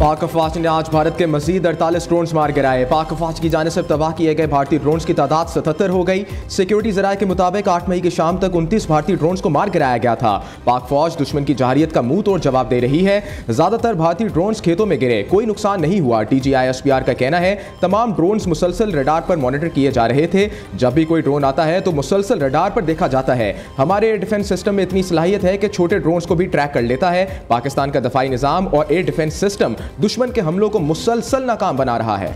पाक अफवाज ने आज भारत के मजीद 48 ड्रोन्स मार गिराए। पाक अफवाज की जानिब से तबाह किए गए भारतीय ड्रोन्स की तादाद 77 हो गई। सिक्योरिटी ज़राए के मुताबिक 8 मई की शाम तक 29 भारतीय ड्रोन्स को मार गिराया गया था। पाक फौज दुश्मन की जाहिरियत का मुंह तोड़ जवाब दे रही है। ज्यादातर भारतीय ड्रोन्स खेतों में गिरे, कोई नुकसान नहीं हुआ। DGISPR का कहना है तमाम ड्रोन्स मुसलसल रडार पर मॉनिटर किए जा रहे थे। जब भी कोई ड्रोन आता है तो मुसलसल रडार पर देखा जाता है। हमारे एयर डिफेंस सिस्टम में इतनी सलाहियत है कि छोटे ड्रोन्स को भी ट्रैक कर लेता है। पाकिस्तान का दफाई निजाम और एयर डिफेंस सिस्टम दुश्मन के हमलों को मुसलसल नाकाम बना रहा है।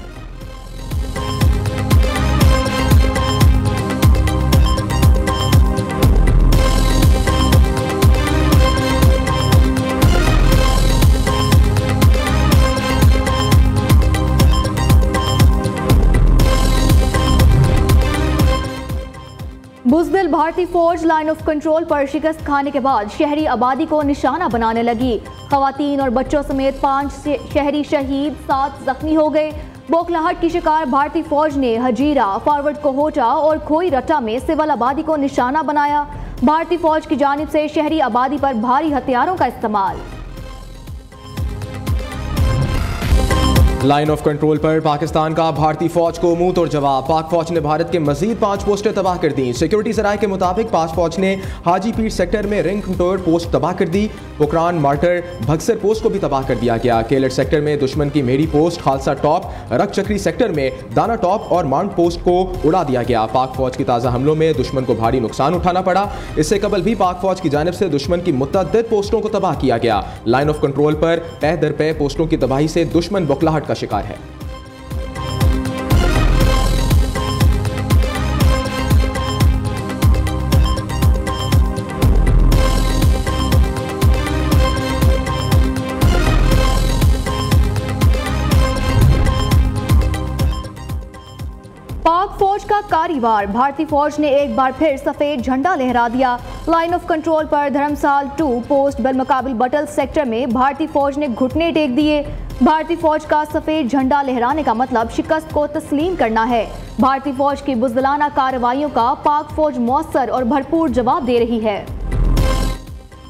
बुज़दिल भारतीय फौज लाइन ऑफ कंट्रोल पर शिकस्त खाने के बाद शहरी आबादी को निशाना बनाने लगी। खवातीन और बच्चों समेत 5 शहरी शहीद, 7 जख्मी हो गए। बौखलाहट की शिकार भारतीय फौज ने हजीरा, फॉरवर्ड कोहोटा और खोई रट्टा में सिविल आबादी को निशाना बनाया। भारतीय फौज की जानिब से शहरी आबादी पर भारी हथियारों का इस्तेमाल। लाइन ऑफ कंट्रोल पर पाकिस्तान का भारतीय फौज को मुंह तोड़ जवाब। पाक फौज ने भारत के मजीद 5 पोस्टें तबाह कर दी। सिक्योरिटी ज़राए के मुताबिक पाक फौज ने हाजी पीर सेक्टर में रिंग कंट्रोल पोस्ट तबाह कर दी। पुकरान, मार्टर, भगसर पोस्ट को भी तबाह कर दिया गया। केलर सेक्टर में दुश्मन की मेरी पोस्ट, खालसा टॉप, रक चक्री सेक्टर में दाना टॉप और माउंट पोस्ट को उड़ा दिया गया। पाक फौज की ताज़ा हमलों में दुश्मन को भारी नुकसान उठाना पड़ा। इससे कबल भी पाक फौज की जानिब से दुश्मन की मुतअद्दिद पोस्टों को तबाह किया गया। लाइन ऑफ कंट्रोल पर पै दर पै पोस्टों की तबाही से दुश्मन बौखलाहट का शिकार है। पाक फौज का कारीवार, भारतीय फौज ने एक बार फिर सफेद झंडा लहरा दिया। लाइन ऑफ कंट्रोल पर धर्मसाल 2 पोस्ट बलमकाबिल बटल सेक्टर में भारतीय फौज ने घुटने टेक दिए। भारतीय फौज का सफेद झंडा लहराने का मतलब शिकस्त को तस्लीम करना है। भारतीय फौज की बुज़दिलाना कार्रवाइयों का पाक फौज मौसर और भरपूर जवाब दे रही है।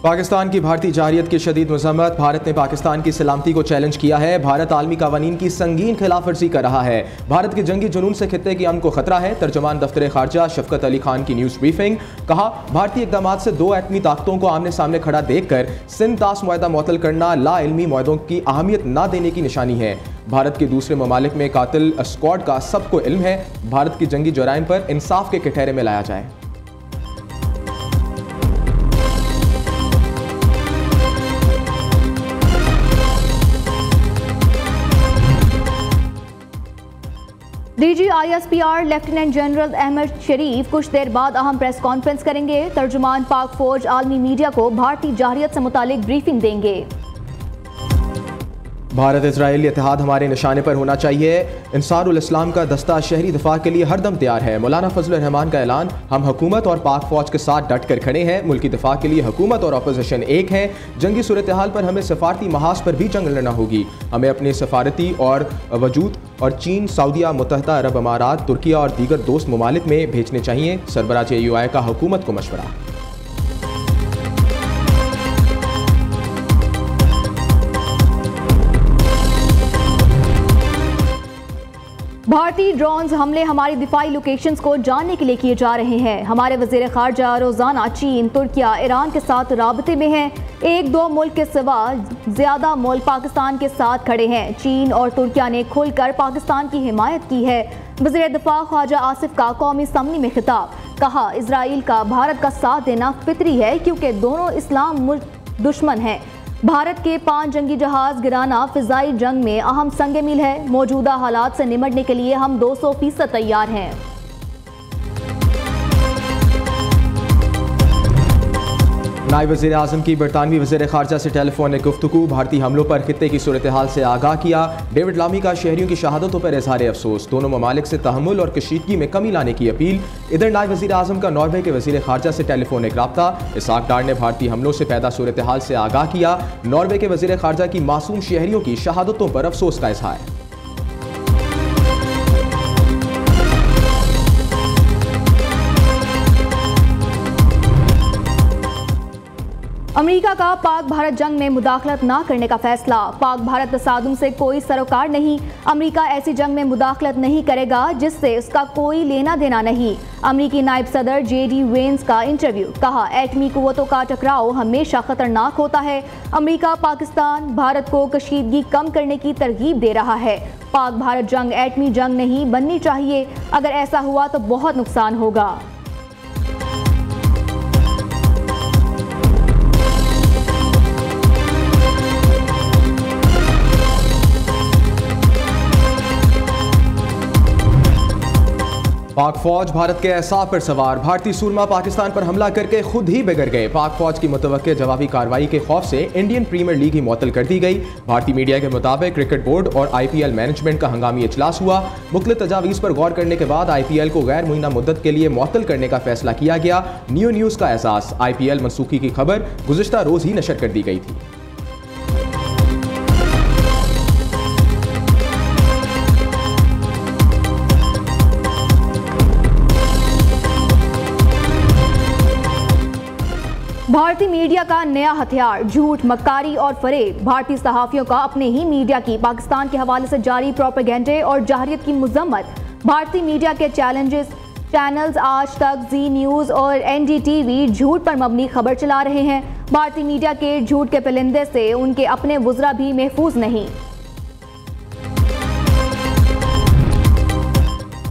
पाकिस्तान की भारतीय जारियत की शदीद मजम्मत। भारत ने पाकिस्तान की सलामती को चैलेंज किया है। भारत आलमी कानून की संगीन खिलाफ वर्जी कर रहा है। भारत के जंगी जुनून से खित्ते की अमन को खतरा है। तर्जुमान दफ्तर खारजा शफकत अली खान की न्यूज़ ब्रीफिंग। कहा, भारतीय इकदाम से 2 एटमी ताकतों को आमने सामने खड़ा देखकर सिंध तास मुआहदा मुअत्तल करना लाइल्मी मुआहदों की अहमियत न देने की निशानी है। भारत के दूसरे ममालिक में कातिल स्क्वाड का सबको इल्म है। भारत की जंगी जराइम पर इंसाफ के कटहरे में लाया जाए। DGISPR लेफ्टिनेंट जनरल अहमद शरीफ कुछ देर बाद अहम प्रेस कॉन्फ्रेंस करेंगे। तर्जुमान पाक फौज आलमी मीडिया को भारतीय जाहिरियत से मुतालिक ब्रीफिंग देंगे। भारत इजराइल इत्तेहाद हमारे निशाने पर होना चाहिए। इंसारुल इस्लाम का दस्ता शहरी दिफा के लिए हरदम तैयार है। मौलाना फजलुर रहमान का ऐलान। हम हुकूमत और पाक फौज के साथ डट कर खड़े हैं। मुल्की दिफा के लिए हुकूमत और अपोजिशन एक है। जंगी सूरत हाल पर हमें सफारती महाज पर भी जंग लड़ना होगी। हमें अपने सफारती और वजूद और चीन, सऊदीया, मुत्तहदा अरब अमारात, तुर्किया और दीगर दोस्त ममालिक में भेजने चाहिए। सरबराह AUI का हुकूमत को मशवरा। भारतीय ड्रोन्स हमले हमारी दिफाई लोकेशंस को जानने के लिए किए जा रहे हैं। हमारे वज़ीर ख़ारजा रोज़ाना चीन, तुर्किया, ईरान के साथ राबते में हैं। 1-2 मुल्क के सिवा ज़्यादा मुल्क पाकिस्तान के साथ खड़े हैं। चीन और तुर्किया ने खुलकर पाकिस्तान की हिमायत की है। वज़ीर दिफा ख्वाजा आसिफ का कौमी असम्बली में खिताब। कहा, इजराइल का भारत का साथ देना फितरी है क्योंकि दोनों इस्लाम मुल्क दुश्मन हैं। भारत के 5 जंगी जहाज गिराना फिजाई जंग में अहम संग मील है। मौजूदा हालात से निमटने के लिए हम 200% तैयार हैं। नायब वज़ीर आज़म की बरतानवी वज़ीर ख़ारजा से टेलीफोनिक गुफ्तगू। भारतीय हमलों पर खित्ते की सूरत हाल से आगाह किया। डेविड लामी का शहरियों की शहादतों पर इज़हार अफसोस। दोनों ममालिक से तहम्मुल और कशीदगी में कमी लाने की अपील। इधर नायब वज़ीर आज़म का नॉर्वे के वज़ीर ख़ारजा से टेलीफोनिक राब्ता। इसाक डार ने भारतीय हमलों से पैदा सूरत हाल से आगाह किया। नॉर्वे के वज़ीर ख़ारजा की मासूम शहरियों की शहादतों पर अफसोस का इज़हार। अमेरिका का पाक भारत जंग में मुदाखलत ना करने का फैसला। पाक भारत तसादुम से कोई सरोकार नहीं। अमेरिका ऐसी जंग में मुदाखलत नहीं करेगा जिससे उसका कोई लेना देना नहीं। अमेरिकी नायब सदर JD वेंस का इंटरव्यू। कहा, एटमी कुव्वतों का टकराव हमेशा खतरनाक होता है। अमेरिका पाकिस्तान भारत को कशीदगी कम करने की तरगीब दे रहा है। पाक भारत जंग एटमी जंग नहीं बननी चाहिए। अगर ऐसा हुआ तो बहुत नुकसान होगा। पाक फौज भारत के एहसाब पर सवार। भारतीय सूरमा पाकिस्तान पर हमला करके खुद ही बिगड़ गए। पाक फौज की मुतवक्के जवाबी कार्रवाई के खौफ से इंडियन प्रीमियर लीग ही मुअत्तल कर दी गई। भारतीय मीडिया के मुताबिक क्रिकेट बोर्ड और IPL मैनेजमेंट का हंगामी इजलास हुआ। मुख्तलिफ तजावीज़ पर गौर करने के बाद IPL को गैर मुइना मुद्दत के लिए मुअत्तल करने का फैसला किया गया। न्यूज़ का एहसास। IPL मनसूखी की खबर गुज़िश्ता रोज़ ही नशर कर दी गई थी। भारतीय मीडिया का नया हथियार झूठ, मक्कारी और फरेब। भारतीय सहाफ़ियों का अपने ही मीडिया की पाकिस्तान के हवाले से जारी प्रोपेगेंडे और जाहिरियत की मजम्मत। भारतीय मीडिया के चैनल्स आज तक जी न्यूज़ और NDTV झूठ पर मबनी खबर चला रहे हैं। भारतीय मीडिया के झूठ के परिंदे से उनके अपने वुज़रा भी महफूज नहीं।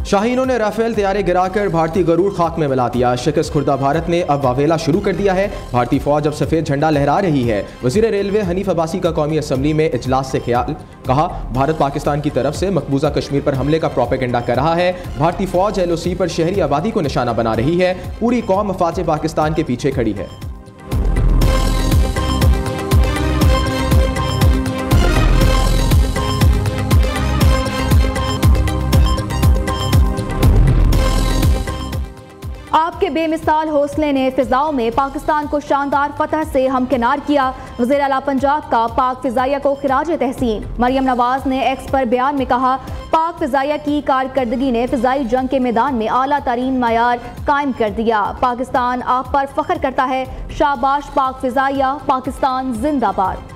शाहीनों ने राफेल तैयारे गिराकर भारतीय गरूर खाक में मिला दिया। शिकस्त खुर्दा भारत ने अब वावेला शुरू कर दिया है। भारतीय फौज अब सफ़ेद झंडा लहरा रही है। वज़ीर रेलवे हनीफ अब्बासी का कौमी असम्बली में इजलास से ख्याल। कहा, भारत पाकिस्तान की तरफ से मकबूजा कश्मीर पर हमले का प्रोपेगेंडा कर रहा है। भारतीय फौज LOC पर शहरी आबादी को निशाना बना रही है। पूरी कौम मफाद पाकिस्तान के पीछे खड़ी है। आपके बेमिसाल हौसले ने फिजाओं में पाकिस्तान को शानदार फतह से हमकिनार किया। वज़ीर आला पंजाब का पाक फिजाइया को खिराज तहसीन। मरियम नवाज ने एक्स पर बयान में कहा, पाक फिजाइया की कारकर्दगी ने फिजाई जंग के मैदान में आला तरीन मायार कायम कर दिया। पाकिस्तान आप पर फख्र करता है। शाबाश पाक फिजाइया, पाकिस्तान जिंदाबाद।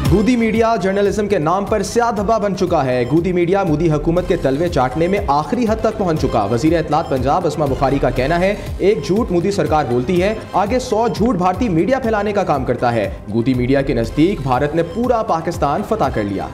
गूदी मीडिया जर्नलिज्म के नाम पर स्याह धब्बा बन चुका है। गूदी मीडिया मोदी हुकूमत के तलवे चाटने में आखिरी हद तक पहुंच चुका। वजीर इत्तलात पंजाब अस्मा बुखारी का कहना है, एक झूठ मोदी सरकार बोलती है, आगे 100 झूठ भारतीय मीडिया फैलाने का काम करता है। गूदी मीडिया के नजदीक भारत ने पूरा पाकिस्तान फतह कर लिया।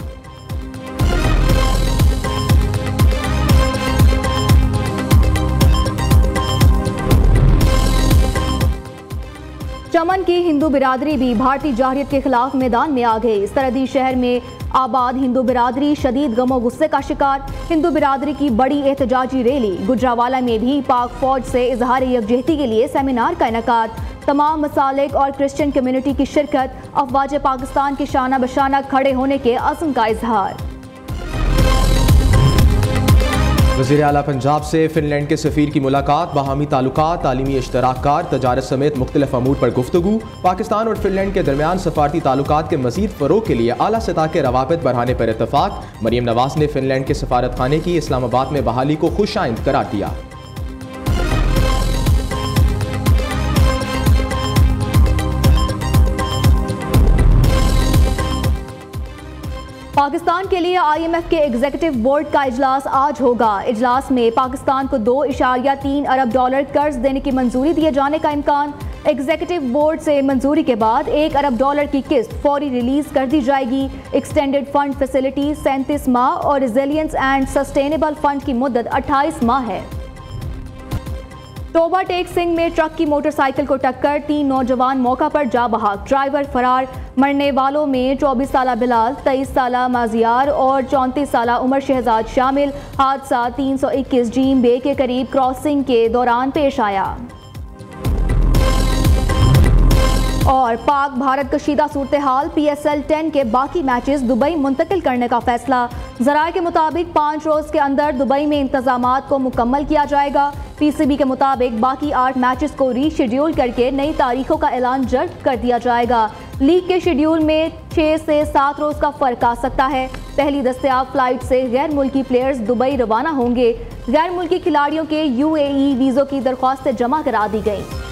चमन की हिंदू बिरादरी भी भारतीय जाहिरियत के खिलाफ मैदान में आ गई। सरहदी शहर में आबाद हिंदू बिरादरी शदीद गमो गुस्से का शिकार। हिंदू बिरादरी की बड़ी एहतजाजी रैली। गुजरावाला में भी पाक फौज से इजहार यकजहती के लिए सेमिनार का इनेकाद। तमाम मसालिक और क्रिश्चियन कम्युनिटी की शिरकत। अफवाज पाकिस्तान के शाना बशाना खड़े होने के अज़्म का इजहार। वज़ीर आला पंजाब से फिनलैंड के सफ़ीर की मुलाकात। बाहमी ताल्लुकात, तालीमी इश्तराककार, तजारत समेत मुख्तलिफ अमूर पर गुफ्तगू। पाकिस्तान और फिनलैंड के दरमियान सफारती ताल्लुकात के मज़ीद फ़रोग़ के लिए आला सतह के रवाबित बढ़ाने पर इत्तफ़ाक़। मरियम नवाज ने फिनलैंड के सफारत खाने की इस्लामाबाद में बहाली को खुशाइंद करार दिया। पाकिस्तान के लिए IMF के एग्जीक्यूटिव बोर्ड का इजलास आज होगा। इजलास में पाकिस्तान को $2.3 अरब कर्ज देने की मंजूरी दिए जाने का इम्कान। एग्जीक्यूटिव बोर्ड से मंजूरी के बाद $1 अरब की किस्त फौरी रिलीज कर दी जाएगी। एक्सटेंडेड फंड फैसिलिटी 37 माह और रिजिलियंस एंड सस्टेनेबल फंड की मुद्दत 28 माह है। तोबा टेक सिंह में ट्रक की मोटरसाइकिल को टक्कर, 3 नौजवान मौका पर जा बहाक, ड्राइवर फरार। मरने वालों में 24 साला बिलाल, 23 साला माजियार और 34 साला उमर शहजाद शामिल। हादसा 321 जीम बे के करीब क्रॉसिंग के दौरान पेश आया। और पाक भारत कशीदा सूरत हाल। PSL 10 के बाकी मैचेस दुबई मुंतकिल करने का फैसला। ज़राए के मुताबिक 5 रोज़ के अंदर दुबई में इंतजामात को मुकम्मल किया जाएगा। PCB के मुताबिक बाकी 8 मैचेस को रीशेड्यूल करके नई तारीखों का ऐलान जल्द कर दिया जाएगा। लीग के शेड्यूल में 6 से 7 रोज़ का फ़र्क आ सकता है। पहली दस्तयाब फ्लाइट से गैर मुल्की प्लेयर्स दुबई रवाना होंगे। गैर मुल्की खिलाड़ियों के UAE वीज़ों की दरख्वास्तें जमा करा दी गई।